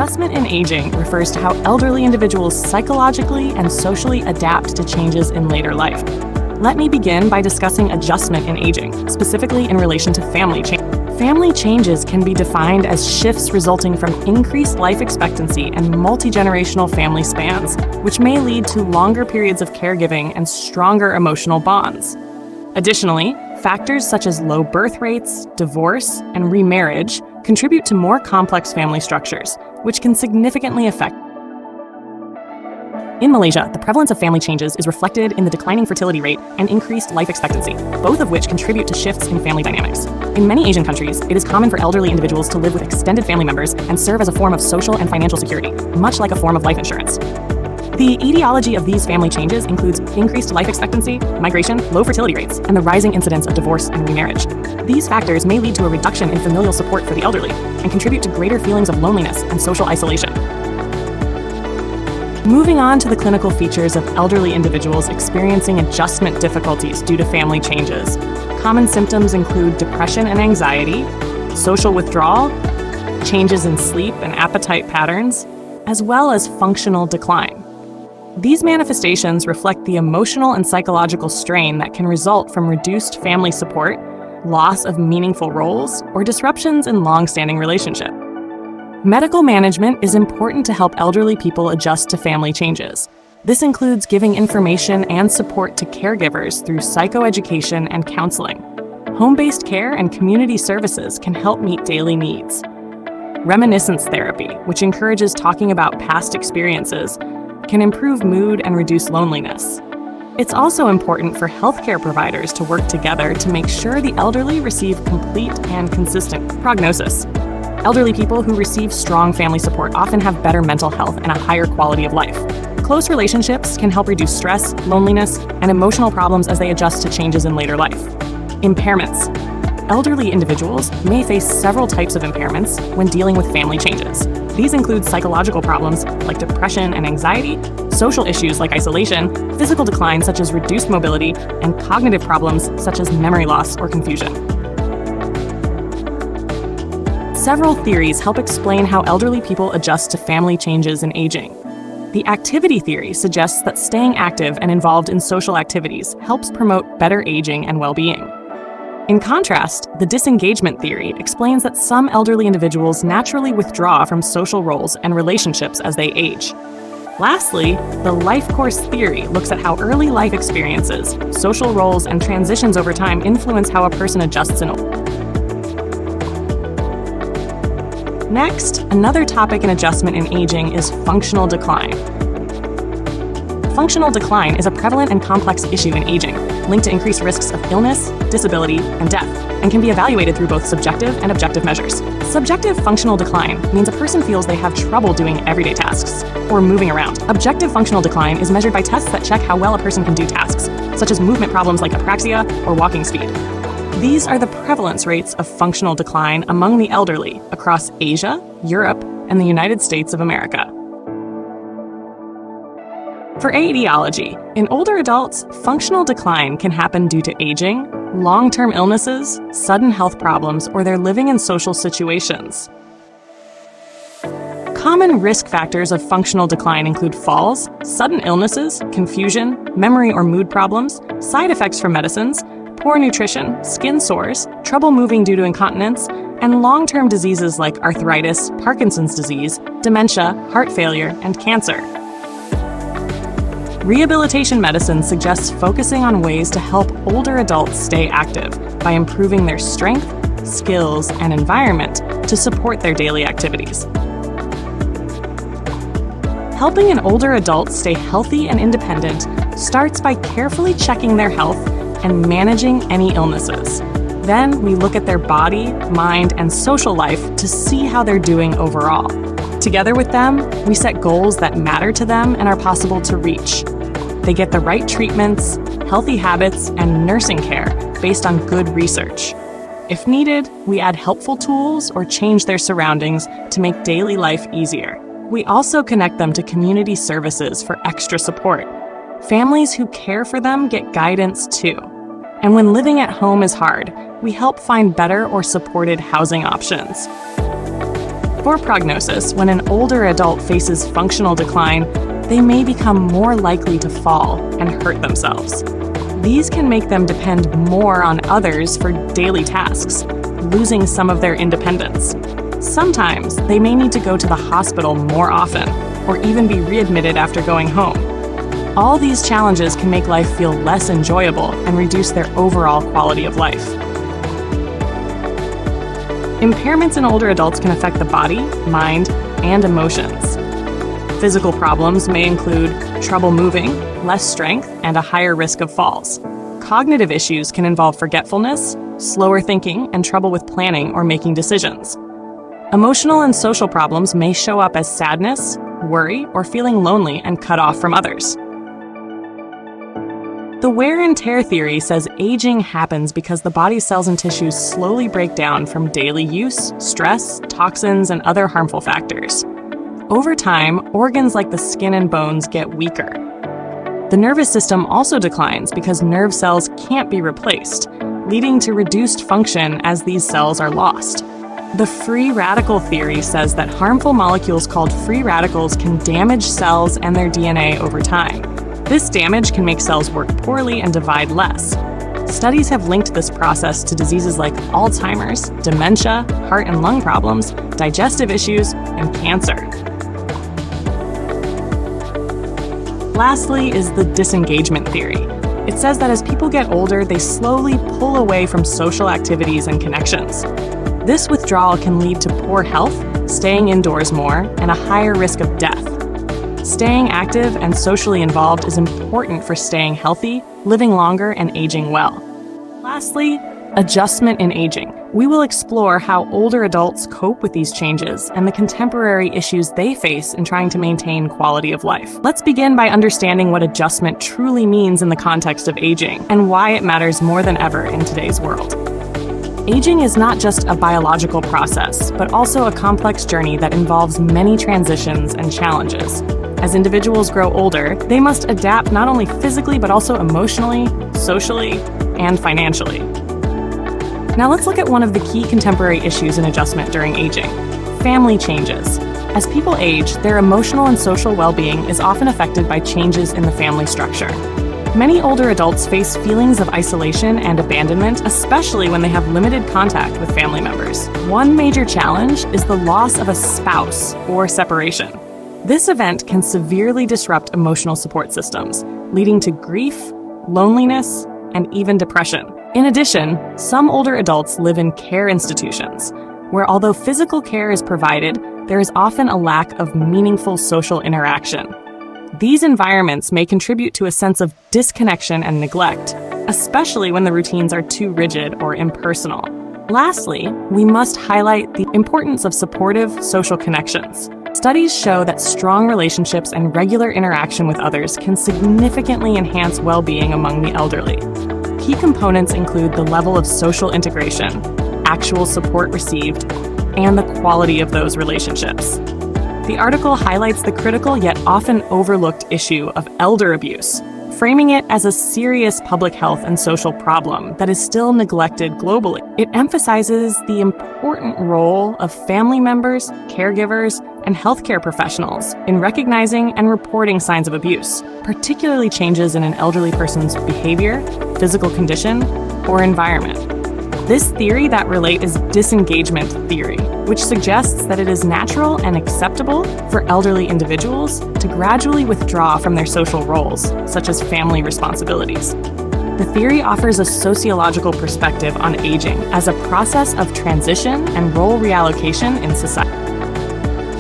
Adjustment in aging refers to how elderly individuals psychologically and socially adapt to changes in later life. Let me begin by discussing adjustment in aging, specifically in relation to family change. Family changes can be defined as shifts resulting from increased life expectancy and multi-generational family spans, which may lead to longer periods of caregiving and stronger emotional bonds. Additionally, factors such as low birth rates, divorce, and remarriage contribute to more complex family structures, which can significantly affect. In Malaysia, the prevalence of family changes is reflected in the declining fertility rate and increased life expectancy, both of which contribute to shifts in family dynamics. In many Asian countries, it is common for elderly individuals to live with extended family members and serve as a form of social and financial security, much like a form of life insurance. The etiology of these family changes includes increased life expectancy, migration, low fertility rates, and the rising incidence of divorce and remarriage. These factors may lead to a reduction in familial support for the elderly and contribute to greater feelings of loneliness and social isolation. Moving on to the clinical features of elderly individuals experiencing adjustment difficulties due to family changes. Common symptoms include depression and anxiety, social withdrawal, changes in sleep and appetite patterns, as well as functional decline. These manifestations reflect the emotional and psychological strain that can result from reduced family support, loss of meaningful roles, or disruptions in long-standing relationships. Medical management is important to help elderly people adjust to family changes. This includes giving information and support to caregivers through psychoeducation and counseling. Home-based care and community services can help meet daily needs. Reminiscence therapy, which encourages talking about past experiences, can improve mood and reduce loneliness. It's also important for healthcare providers to work together to make sure the elderly receive complete and consistent prognosis. Elderly people who receive strong family support often have better mental health and a higher quality of life. Close relationships can help reduce stress, loneliness, and emotional problems as they adjust to changes in later life. Impairments. Elderly individuals may face several types of impairments when dealing with family changes. These include psychological problems like depression and anxiety, social issues like isolation, physical decline such as reduced mobility, and cognitive problems such as memory loss or confusion. Several theories help explain how elderly people adjust to family changes in aging. The activity theory suggests that staying active and involved in social activities helps promote better aging and well-being. In contrast, the disengagement theory explains that some elderly individuals naturally withdraw from social roles and relationships as they age. Lastly, the life course theory looks at how early life experiences, social roles, and transitions over time influence how a person adjusts in. Next, another topic in adjustment in aging is functional decline. Functional decline is a prevalent and complex issue in aging, linked to increased risks of illness, disability, and death, and can be evaluated through both subjective and objective measures. Subjective functional decline means a person feels they have trouble doing everyday tasks or moving around. Objective functional decline is measured by tests that check how well a person can do tasks, such as movement problems like apraxia or walking speed. These are the prevalence rates of functional decline among the elderly across Asia, Europe, and the United States of America. For etiology, in older adults, functional decline can happen due to aging, long-term illnesses, sudden health problems, or they're living in social situations. Common risk factors of functional decline include falls, sudden illnesses, confusion, memory or mood problems, side effects from medicines, poor nutrition, skin sores, trouble moving due to incontinence, and long-term diseases like arthritis, Parkinson's disease, dementia, heart failure, and cancer. Rehabilitation medicine suggests focusing on ways to help older adults stay active by improving their strength, skills, and environment to support their daily activities. Helping an older adult stay healthy and independent starts by carefully checking their health and managing any illnesses. Then we look at their body, mind, and social life to see how they're doing overall. Together with them, we set goals that matter to them and are possible to reach. They get the right treatments, healthy habits, and nursing care based on good research. If needed, we add helpful tools or change their surroundings to make daily life easier. We also connect them to community services for extra support. Families who care for them get guidance too. And when living at home is hard, we help find better or supported housing options. For prognosis, when an older adult faces functional decline, they may become more likely to fall and hurt themselves. These can make them depend more on others for daily tasks, losing some of their independence. Sometimes they may need to go to the hospital more often, or even be readmitted after going home. All these challenges can make life feel less enjoyable and reduce their overall quality of life. Impairments in older adults can affect the body, mind, and emotions. Physical problems may include trouble moving, less strength, and a higher risk of falls. Cognitive issues can involve forgetfulness, slower thinking, and trouble with planning or making decisions. Emotional and social problems may show up as sadness, worry, or feeling lonely and cut off from others. The wear and tear theory says aging happens because the body's cells and tissues slowly break down from daily use, stress, toxins, and other harmful factors. Over time, organs like the skin and bones get weaker. The nervous system also declines because nerve cells can't be replaced, leading to reduced function as these cells are lost. The free radical theory says that harmful molecules called free radicals can damage cells and their DNA over time. This damage can make cells work poorly and divide less. Studies have linked this process to diseases like Alzheimer's, dementia, heart and lung problems, digestive issues, and cancer. Lastly is the disengagement theory. It says that as people get older, they slowly pull away from social activities and connections. This withdrawal can lead to poor health, staying indoors more, and a higher risk of death. Staying active and socially involved is important for staying healthy, living longer, and aging well. Lastly, adjustment in aging. We will explore how older adults cope with these changes and the contemporary issues they face in trying to maintain quality of life. Let's begin by understanding what adjustment truly means in the context of aging and why it matters more than ever in today's world. Aging is not just a biological process, but also a complex journey that involves many transitions and challenges. As individuals grow older, they must adapt not only physically, but also emotionally, socially, and financially. Now let's look at one of the key contemporary issues in adjustment during aging: family changes. As people age, their emotional and social well-being is often affected by changes in the family structure. Many older adults face feelings of isolation and abandonment, especially when they have limited contact with family members. One major challenge is the loss of a spouse or separation. This event can severely disrupt emotional support systems, leading to grief, loneliness, and even depression. In addition, some older adults live in care institutions, where although physical care is provided, there is often a lack of meaningful social interaction. These environments may contribute to a sense of disconnection and neglect, especially when the routines are too rigid or impersonal. Lastly, we must highlight the importance of supportive social connections. Studies show that strong relationships and regular interaction with others can significantly enhance well-being among the elderly. Key components include the level of social integration, actual support received, and the quality of those relationships. The article highlights the critical yet often overlooked issue of elder abuse, framing it as a serious public health and social problem that is still neglected globally. It emphasizes the important role of family members, caregivers, and healthcare professionals in recognizing and reporting signs of abuse, particularly changes in an elderly person's behavior, physical condition, or environment. This theory that relate is disengagement theory, which suggests that it is natural and acceptable for elderly individuals to gradually withdraw from their social roles, such as family responsibilities. The theory offers a sociological perspective on aging as a process of transition and role reallocation in society.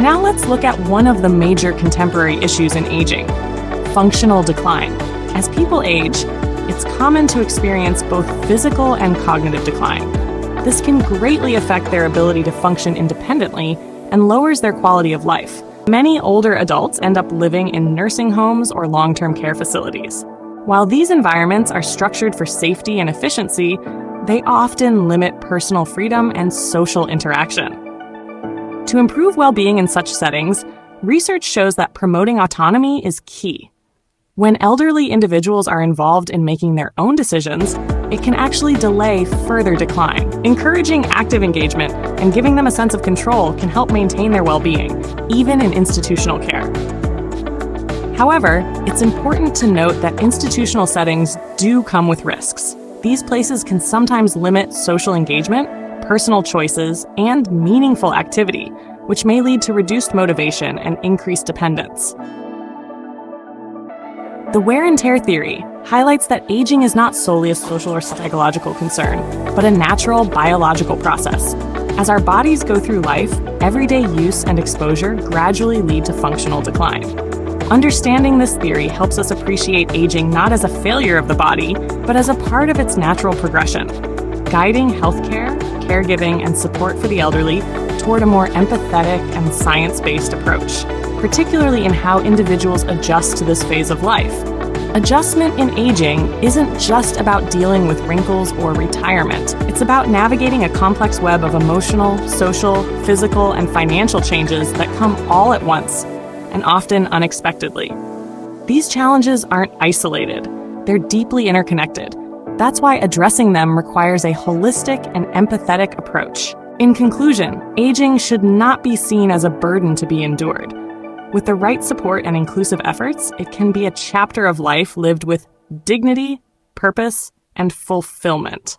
Now let's look at one of the major contemporary issues in aging: functional decline. As people age, it's common to experience both physical and cognitive decline. This can greatly affect their ability to function independently and lowers their quality of life. Many older adults end up living in nursing homes or long-term care facilities. While these environments are structured for safety and efficiency, they often limit personal freedom and social interaction. To improve well-being in such settings, research shows that promoting autonomy is key. When elderly individuals are involved in making their own decisions, it can actually delay further decline. Encouraging active engagement and giving them a sense of control can help maintain their well-being, even in institutional care. However, it's important to note that institutional settings do come with risks. These places can sometimes limit social engagement, personal choices, and meaningful activity, which may lead to reduced motivation and increased dependence. The wear and tear theory highlights that aging is not solely a social or psychological concern, but a natural biological process. As our bodies go through life, everyday use and exposure gradually lead to functional decline. Understanding this theory helps us appreciate aging not as a failure of the body, but as a part of its natural progression, guiding healthcare, caregiving, and support for the elderly toward a more empathetic and science-based approach, particularly in how individuals adjust to this phase of life. Adjustment in aging isn't just about dealing with wrinkles or retirement. It's about navigating a complex web of emotional, social, physical, and financial changes that come all at once, and often unexpectedly. These challenges aren't isolated. They're deeply interconnected. That's why addressing them requires a holistic and empathetic approach. In conclusion, aging should not be seen as a burden to be endured. With the right support and inclusive efforts, it can be a chapter of life lived with dignity, purpose, and fulfillment.